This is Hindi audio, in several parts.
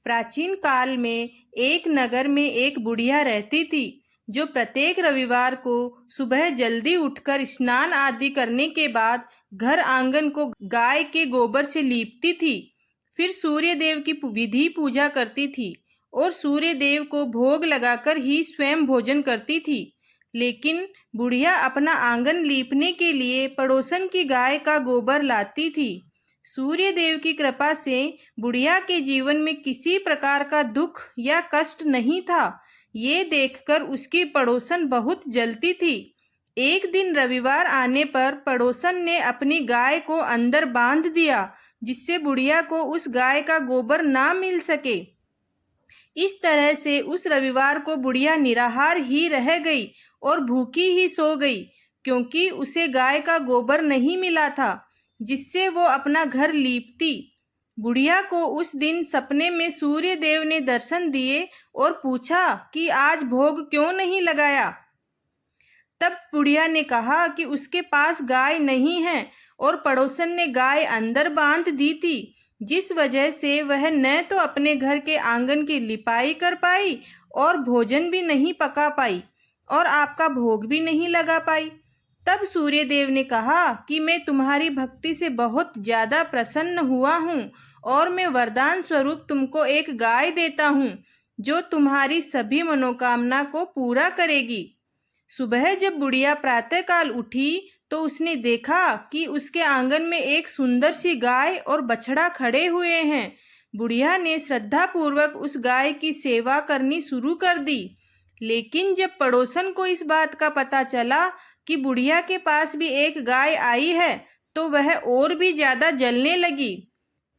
प्राचीन काल में एक नगर में एक बुढ़िया रहती थी जो प्रत्येक रविवार को सुबह जल्दी उठकर स्नान आदि करने के बाद घर आंगन को गाय के गोबर से लीपती थी। फिर सूर्य देव की विधि पूजा करती थी और सूर्य देव को भोग लगाकर ही स्वयं भोजन करती थी। लेकिन बुढ़िया अपना आंगन लीपने के लिए पड़ोसन की गाय का गोबर लाती थी। सूर्य देव की कृपा से बुढ़िया के जीवन में किसी प्रकार का दुख या कष्ट नहीं था। ये देखकर उसकी पड़ोसन बहुत जलती थी। एक दिन रविवार आने पर पड़ोसन ने अपनी गाय को अंदर बांध दिया जिससे बुढ़िया को उस गाय का गोबर ना मिल सके। इस तरह से उस रविवार को बुढ़िया निराहार ही रह गई और भूखी ही सो गई, क्योंकि उसे गाय का गोबर नहीं मिला था जिससे वो अपना घर लीपती। बुढ़िया को उस दिन सपने में सूर्य देव ने दर्शन दिए और पूछा कि आज भोग क्यों नहीं लगाया। तब बुढ़िया ने कहा कि उसके पास गाय नहीं है और पड़ोसन ने गाय अंदर बांध दी थी, जिस वजह से वह न तो अपने घर के आंगन की लिपाई कर पाई और भोजन भी नहीं पका पाई और आपका भोग भी नहीं लगा पाई। तब सूर्य देव ने कहा कि मैं तुम्हारी भक्ति से बहुत ज़्यादा प्रसन्न हुआ हूँ और मैं वरदान स्वरूप तुमको एक गाय देता हूँ जो तुम्हारी सभी मनोकामना को पूरा करेगी। सुबह जब बुढ़िया प्रातःकाल उठी तो उसने देखा कि उसके आंगन में एक सुंदर सी गाय और बछड़ा खड़े हुए हैं। बुढ़िया ने श्रद्धापूर्वक उस गाय की सेवा करनी शुरू कर दी। लेकिन जब पड़ोसन को इस बात का पता चला कि बुढ़िया के पास भी एक गाय आई है तो वह और भी ज़्यादा जलने लगी।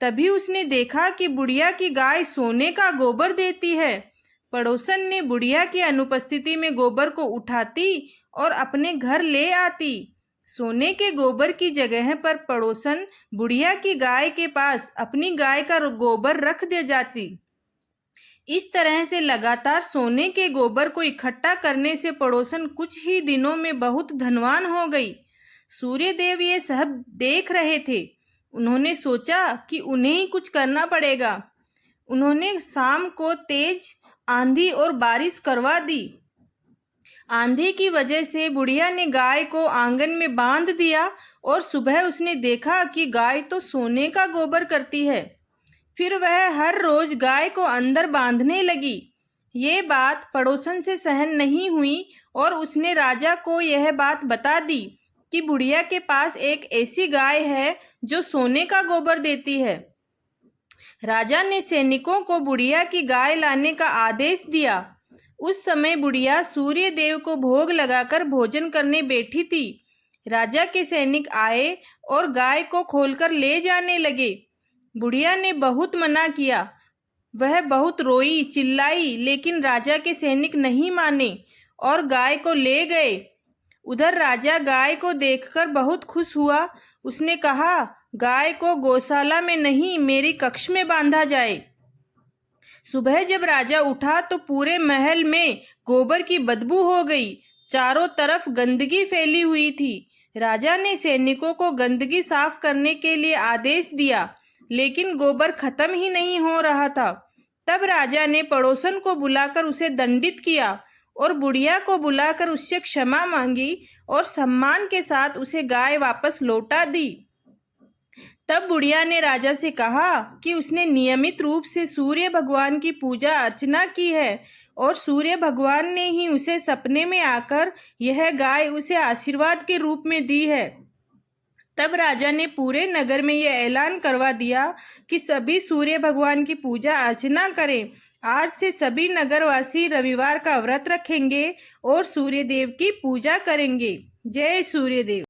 तभी उसने देखा कि बुढ़िया की गाय सोने का गोबर देती है। पड़ोसन ने बुढ़िया की अनुपस्थिति में गोबर को उठाती और अपने घर ले आती। सोने के गोबर की जगह पर पड़ोसन बुढ़िया की गाय के पास अपनी गाय का गोबर रख दे जाती। इस तरह से लगातार सोने के गोबर को इकट्ठा करने से पड़ोसन कुछ ही दिनों में बहुत धनवान हो गई। सूर्य देव ये सब देख रहे थे। उन्होंने सोचा कि उन्हें ही कुछ करना पड़ेगा। उन्होंने शाम को तेज आंधी और बारिश करवा दी। आंधी की वजह से बुढ़िया ने गाय को आंगन में बांध दिया और सुबह उसने देखा कि गाय तो सोने का गोबर करती है। फिर वह हर रोज गाय को अंदर बांधने लगी। ये बात पड़ोसन से सहन नहीं हुई और उसने राजा को यह बात बता दी कि बुढ़िया के पास एक ऐसी गाय है जो सोने का गोबर देती है। राजा ने सैनिकों को बुढ़िया की गाय लाने का आदेश दिया। उस समय बुढ़िया सूर्य देव को भोग लगाकर भोजन करने बैठी थी। राजा के सैनिक आए और गाय को खोलकर ले जाने लगे। बुढ़िया ने बहुत मना किया। वह बहुत रोई चिल्लाई, लेकिन राजा के सैनिक नहीं माने और गाय को ले गए। उधर राजा गाय को देखकर बहुत खुश हुआ। उसने कहा, गाय को गौशाला में नहीं, मेरी कक्ष में बांधा जाए। सुबह जब राजा उठा तो पूरे महल में गोबर की बदबू हो गई। चारों तरफ गंदगी फैली हुई थी। राजा ने सैनिकों को गंदगी साफ करने के लिए आदेश दिया, लेकिन गोबर खत्म ही नहीं हो रहा था। तब राजा ने पड़ोसन को बुलाकर उसे दंडित किया और बुढ़िया को बुलाकर उससे क्षमा मांगी और सम्मान के साथ उसे गाय वापस लौटा दी। तब बुढ़िया ने राजा से कहा कि उसने नियमित रूप से सूर्य भगवान की पूजा अर्चना की है और सूर्य भगवान ने ही उसे सपने में आकर यह गाय उसे आशीर्वाद के रूप में दी है। तब राजा ने पूरे नगर में यह ऐलान करवा दिया कि सभी सूर्य भगवान की पूजा अर्चना करें। आज से सभी नगरवासी रविवार का व्रत रखेंगे और सूर्य देव की पूजा करेंगे। जय सूर्य देव।